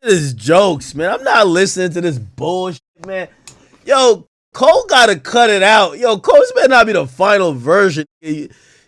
This jokes, man. I'm not listening to this bullshit, man. Yo, Cole gotta cut it out. Yo, Cole, this better not be the final version.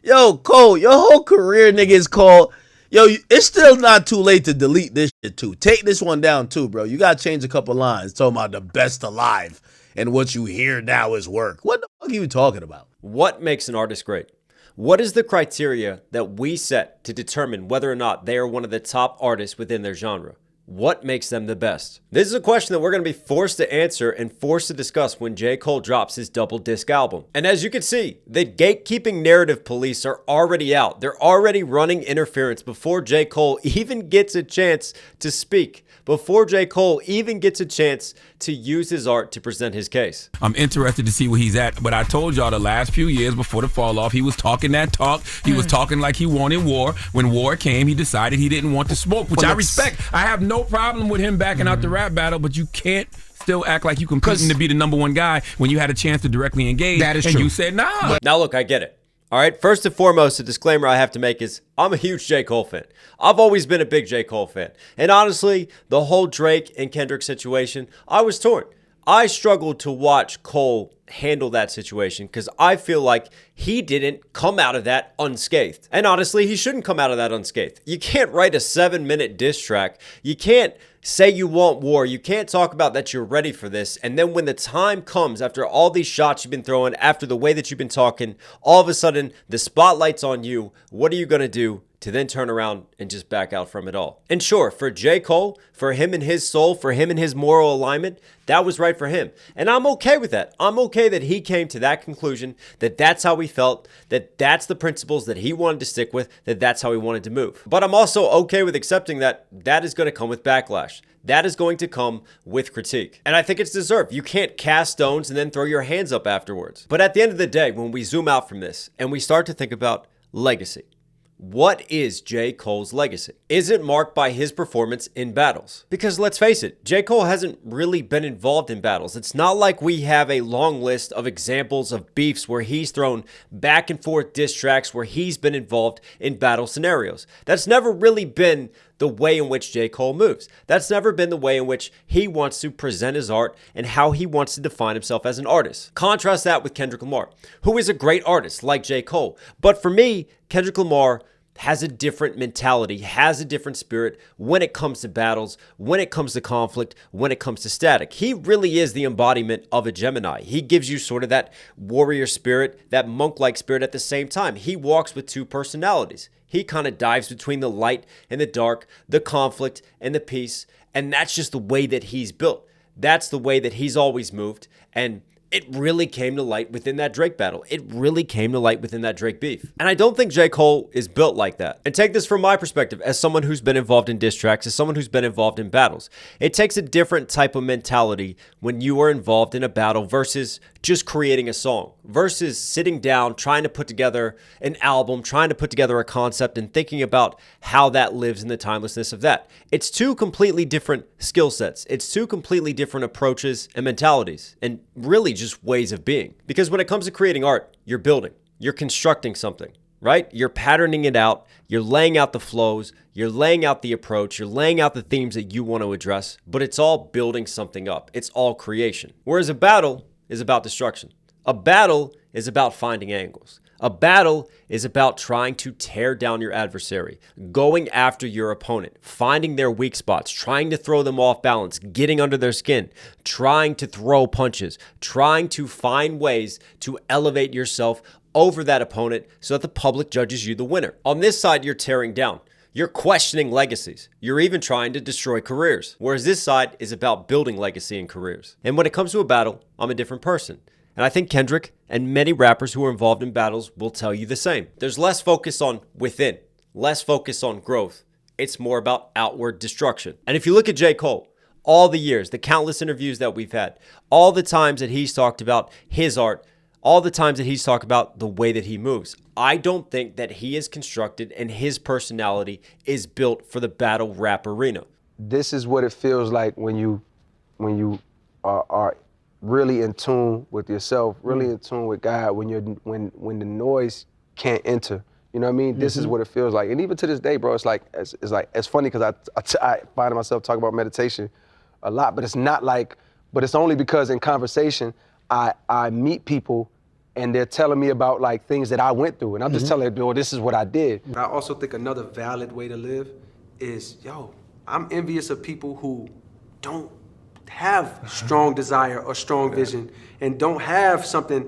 Yo, Cole, your whole career, nigga, is called. Yo, it's still not too late to delete this shit too. Take this one down too, bro. You gotta change a couple lines talking about the best alive and what you hear now is work. What the fuck are you talking about? What makes an artist great? What is the criteria that we set to determine whether or not they are one of the top artists within their genre? What makes them the best? This is a question that we're going to be forced to answer and forced to discuss when J. Cole drops his double disc album. And as you can see, the gatekeeping narrative police are already out. They're already running interference before J. Cole even gets a chance to speak, before J. Cole even gets a chance to use his art to present his case. I'm interested to see where he's at, but I told y'all the last few years before the fall off, he was talking that talk. He was talking like he wanted war. When war came, he decided he didn't want to smoke, which I respect. I have no problem with him backing out the rap battle, but you can't still act like you competing to be the #1 guy when you had a chance to directly engage. That is and true. You said nah. Now look, I get it. All right, first and foremost, the disclaimer I have to make is I'm a huge J. Cole fan. I've always been a big J. Cole fan. And honestly, the whole Drake and Kendrick situation, I was torn. I struggled to watch Cole handle that situation because I feel like he didn't come out of that unscathed. And honestly, he shouldn't come out of that unscathed. You can't write a 7-minute diss track. You can't say you want war. You can't talk about that you're ready for this. And then when the time comes, after all these shots you've been throwing, after the way that you've been talking, all of a sudden the spotlight's on you. What are you going to do to then turn around and just back out from it all? And sure, for J. Cole, for him and his soul, for him and his moral alignment, that was right for him. And I'm okay with that. I'm okay that he came to that conclusion, that that's how he felt, that that's the principles that he wanted to stick with, that that's how he wanted to move. But I'm also okay with accepting that that is going to come with backlash. That is going to come with critique. And I think it's deserved. You can't cast stones and then throw your hands up afterwards. But at the end of the day, when we zoom out from this and we start to think about legacy, what is J. Cole's legacy? Is it marked by his performance in battles? Because let's face it, J. Cole hasn't really been involved in battles. It's not like we have a long list of examples of beefs where he's thrown back and forth diss tracks where he's been involved in battle scenarios. That's never really been the way in which J. Cole moves. That's never been the way in which he wants to present his art and how he wants to define himself as an artist. Contrast that with Kendrick Lamar, who is a great artist like J. Cole. But for me, Kendrick Lamar has a different mentality, has a different spirit when it comes to battles, when it comes to conflict, when it comes to static. He really is the embodiment of a Gemini. He gives you sort of that warrior spirit, that monk-like spirit at the same time. He walks with two personalities. He kind of dives between the light and the dark, the conflict and the peace, and that's just the way that he's built. That's the way that he's always moved, and it really came to light within that Drake battle. It really came to light within that Drake beef. And I don't think J. Cole is built like that. And take this from my perspective as someone who's been involved in diss tracks, as someone who's been involved in battles. It takes a different type of mentality when you are involved in a battle versus just creating a song, versus sitting down, trying to put together an album, trying to put together a concept and thinking about how that lives in the timelessness of that. It's two completely different skill sets. It's two completely different approaches and mentalities and really just ways of being. Because when it comes to creating art, you're building, you're constructing something, right? You're patterning it out, you're laying out the flows, you're laying out the approach, you're laying out the themes that you want to address, but it's all building something up. It's all creation. Whereas a battle is about destruction. A battle is about finding angles. A battle is about trying to tear down your adversary, going after your opponent, finding their weak spots, trying to throw them off balance, getting under their skin, trying to throw punches, trying to find ways to elevate yourself over that opponent so that the public judges you the winner. On this side, you're tearing down. You're questioning legacies. You're even trying to destroy careers. Whereas this side is about building legacy and careers. And when it comes to a battle, I'm a different person. And I think Kendrick and many rappers who are involved in battles will tell you the same. There's less focus on within, less focus on growth. It's more about outward destruction. And if you look at J. Cole, all the years, the countless interviews that we've had, all the times that he's talked about his art, all the times that he's talked about the way that he moves, I don't think that he is constructed and his personality is built for the battle rap arena. This is what it feels like when you are really in tune with yourself, really in tune with God, when the noise can't enter You know what I mean? This is what it feels like. And even to this day, bro, it's like it's funny because I find myself talking about meditation a lot, but it's not like, but it's only because in conversation I meet people and they're telling me about like things that I went through, and I'm just telling them, oh, this is what I did. I also think another valid way to live is, yo, I'm envious of people who don't have strong desire or strong vision and don't have something.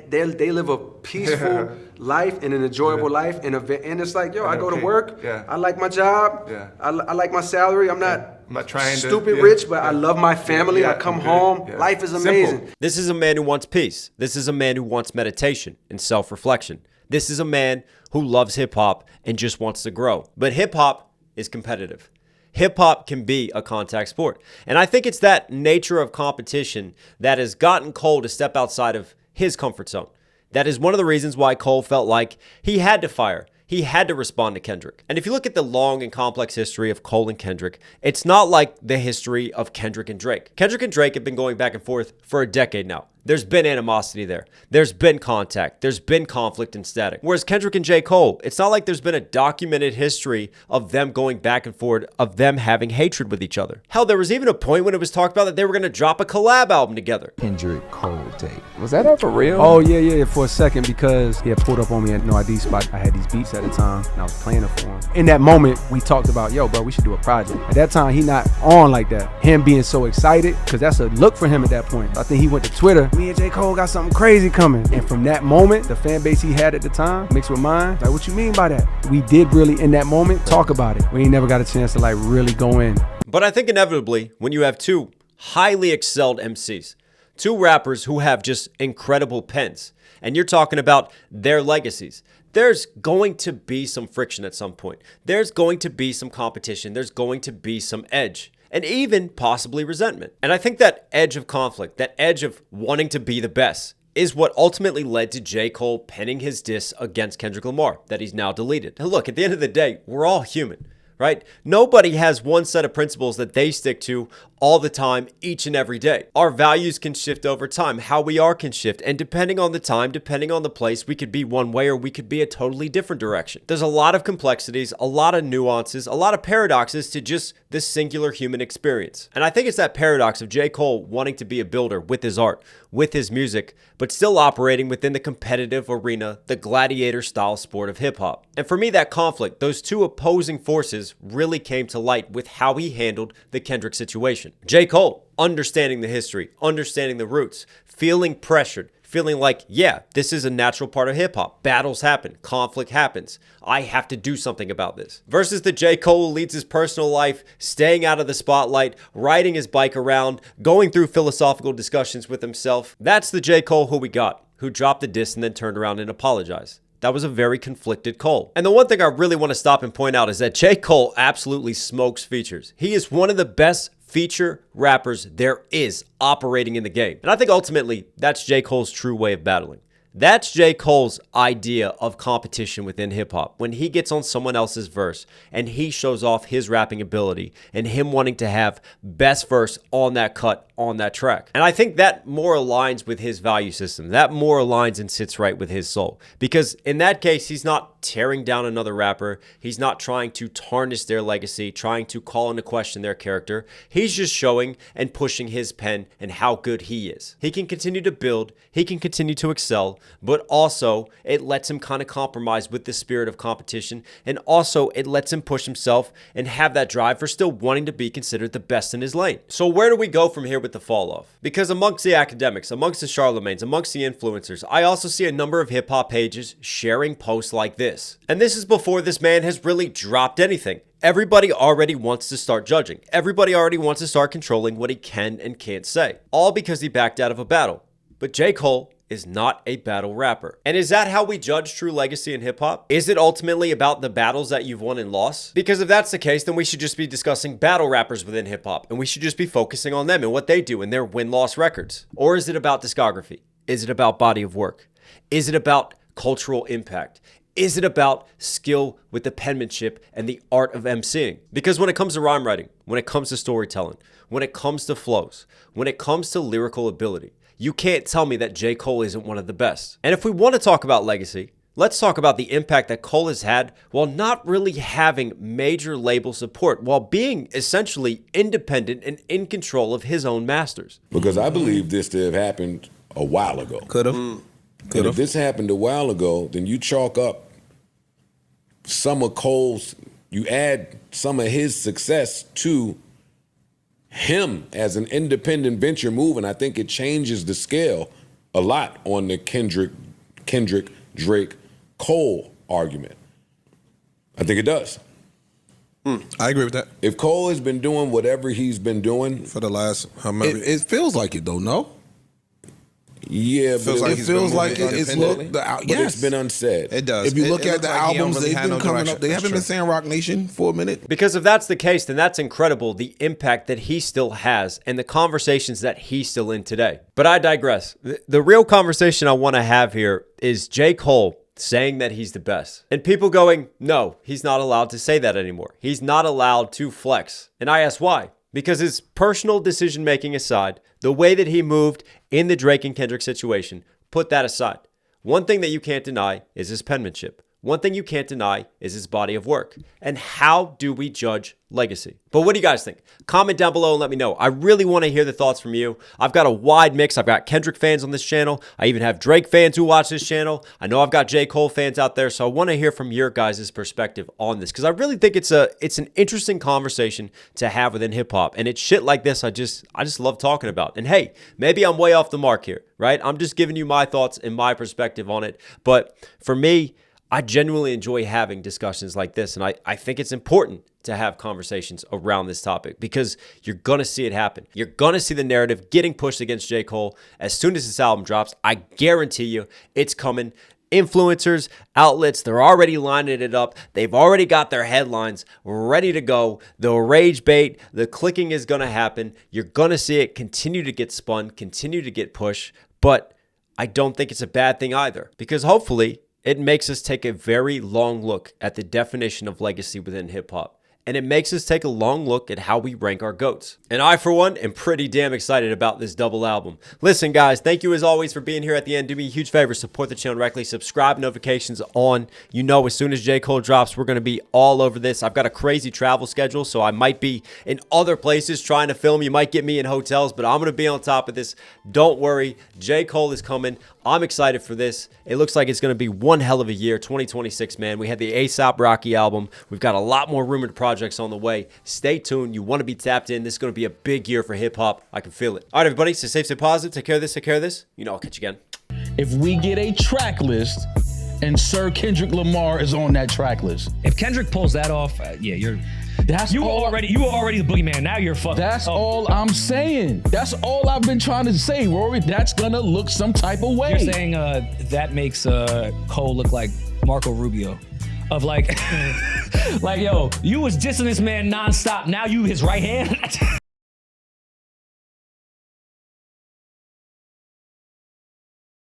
They live a peaceful life and an enjoyable life, and it's like, yo, I go to work, I like my job, I like my salary, I'm not trying stupid rich, but I love my family, I come home, life is amazing. Simple. This is a man who wants peace. This is a man who wants meditation and self-reflection. This is a man who loves hip-hop and just wants to grow. But hip-hop is competitive. Hip-hop can be a contact sport. And I think it's that nature of competition that has gotten Cole to step outside of his comfort zone. That is one of the reasons why Cole felt like he had to fire. He had to respond to Kendrick. And if you look at the long and complex history of Cole and Kendrick, it's not like the history of Kendrick and Drake. Kendrick and Drake have been going back and forth for a decade now. There's been animosity there. There's been contact. There's been conflict and static. Whereas Kendrick and J. Cole, it's not like there's been a documented history of them going back and forth, of them having hatred with each other. Hell, there was even a point when it was talked about that they were going to drop a collab album together. Kendrick Cole tape. Was that ever real? Oh, yeah, for a second, because he had pulled up on me at No ID spot. I had these beats at the time, and I was playing it for him. In that moment, we talked about, yo, bro, we should do a project. At that time, he not on like that. Him being so excited, because that's a look for him at that point. I think he went to Twitter. Me and J. Cole got something crazy coming. And from that moment, the fan base he had at the time, mixed with mine, like, what you mean by that? We did really, in that moment, talk about it. We ain't never got a chance to like really go in. But I think inevitably, when you have two highly excelled MCs, two rappers who have just incredible pens, and you're talking about their legacies, there's going to be some friction at some point. There's going to be some competition. There's going to be some edge. And even possibly resentment. And I think that edge of conflict, that edge of wanting to be the best, is what ultimately led to J. Cole penning his diss against Kendrick Lamar that he's now deleted. And look, at the end of the day, we're all human, right? Nobody has one set of principles that they stick to all the time, each and every day. Our values can shift over time. How we are can shift. And depending on the time, depending on the place, we could be one way or we could be a totally different direction. There's a lot of complexities, a lot of nuances, a lot of paradoxes to just this singular human experience. And I think it's that paradox of J. Cole wanting to be a builder with his art, with his music, but still operating within the competitive arena, the gladiator style sport of hip hop. And for me, that conflict, those two opposing forces really came to light with how he handled the Kendrick situation. J. Cole, understanding the history, understanding the roots, feeling pressured, feeling like, yeah, this is a natural part of hip hop. Battles happen, conflict happens. I have to do something about this. Versus the J. Cole who leads his personal life, staying out of the spotlight, riding his bike around, going through philosophical discussions with himself. That's the J. Cole who we got, who dropped the diss and then turned around and apologized. That was a very conflicted Cole. And the one thing I really want to stop and point out is that J. Cole absolutely smokes features. He is one of the best feature rappers there is operating in the game. And I think ultimately that's J. Cole's true way of battling. That's J. Cole's idea of competition within hip hop. When he gets on someone else's verse and he shows off his rapping ability and him wanting to have best verse on that cut, on that track. And I think that more aligns with his value system. That more aligns and sits right with his soul. Because in that case, he's not tearing down another rapper. He's not trying to tarnish their legacy, trying to call into question their character. He's just showing and pushing his pen and how good he is. He can continue to build. He can continue to excel. But also, it lets him kind of compromise with the spirit of competition. And also, it lets him push himself and have that drive for still wanting to be considered the best in his lane. So where do we go from here with the fall off? Because amongst the academics, amongst the Charlemagnes, amongst the influencers, I also see a number of hip hop pages sharing posts like this. And this is before this man has really dropped anything. Everybody already wants to start judging. Everybody already wants to start controlling what he can and can't say. All because he backed out of a battle. But J. Cole is not a battle rapper. And is that how we judge true legacy in hip hop? Is it ultimately about the battles that you've won and lost? Because if that's the case, then we should just be discussing battle rappers within hip hop, and we should just be focusing on them and what they do and their win-loss records. Or is it about discography? Is it about body of work? Is it about cultural impact? Is it about skill with the penmanship and the art of emceeing? Because when it comes to rhyme writing, when it comes to storytelling, when it comes to flows, when it comes to lyrical ability, you can't tell me that J. Cole isn't one of the best. And if we want to talk about legacy, let's talk about the impact that Cole has had while not really having major label support, while being essentially independent and in control of his own masters. Because I believe this to have happened a while ago. Could have. And if this happened a while ago, then you chalk up some of Cole's, you add some of his success to him as an independent venture move, and I think it changes the scale a lot on the Kendrick, Drake, Cole argument. I think it does. I agree with that. If Cole has been doing whatever he's been doing For the last, it feels like it though, no? yeah, It feels but like it- it's looked. but it's been unsaid. It does. If you It look at looks the like he albums, don't really they've have been no coming direction. up. They That's haven't been true. saying Rock Nation for a minute. Because if that's the case, then that's incredible, the impact that he still has and the conversations that he's still in today. But I digress. The real conversation I want to have here is J. Cole saying that he's the best. And people going, no, he's not allowed to say that anymore. He's not allowed to flex. And I ask why? Because his personal decision-making aside, the way that he moved in the Drake and Kendrick situation, put that aside. One thing that you can't deny is his penmanship. One thing you can't deny is his body of work. And how do we judge legacy? But what do you guys think? Comment down below and let me know. I really want to hear the thoughts from you. I've got a wide mix. I've got Kendrick fans on this channel. I even have Drake fans who watch this channel. I know I've got J. Cole fans out there. So I want to hear from your guys' perspective on this, because I really think it's an interesting conversation to have within hip hop. And it's shit like this I just love talking about. And hey, maybe I'm way off the mark here, right? I'm just giving you my thoughts and my perspective on it. But for me, I genuinely enjoy having discussions like this, and I think it's important to have conversations around this topic because you're going to see it happen. You're going to see the narrative getting pushed against J. Cole as soon as this album drops. I guarantee you it's coming. Influencers, outlets, they're already lining it up. They've already got their headlines ready to go. The rage bait, the clicking is going to happen. You're going to see it continue to get spun, continue to get pushed, but I don't think it's a bad thing either, because hopefully it makes us take a very long look at the definition of legacy within hip hop. And it makes us take a long look at how we rank our GOATs. And I, for one, am pretty damn excited about this double album. Listen, guys, thank you as always for being here at the end. Do me a huge favor, support the channel directly, subscribe, notifications on. You know, as soon as J. Cole drops, we're going to be all over this. I've got a crazy travel schedule, so I might be in other places trying to film. You might get me in hotels, but I'm going to be on top of this. Don't worry, J. Cole is coming. I'm excited for this. It looks like it's going to be one hell of a year, 2026, man. We had the A$AP Rocky album. We've got a lot more rumored projects on the way. Stay tuned. You want to be tapped in. This is going to be a big year for hip-hop. I can feel it. All right, everybody. Stay safe, stay positive. Take care of this, take care of this. You know, I'll catch you again. If we get a track list and Sir Kendrick Lamar is on that track list. If Kendrick pulls that off, yeah, you were already the boogeyman. Now you're fucked. That's all I'm saying. That's all I've been trying to say, Rory. That's gonna look some type of way. You're saying that makes Cole look like Marco Rubio, of like, like yo, you was dissing this man nonstop. Now you his right hand.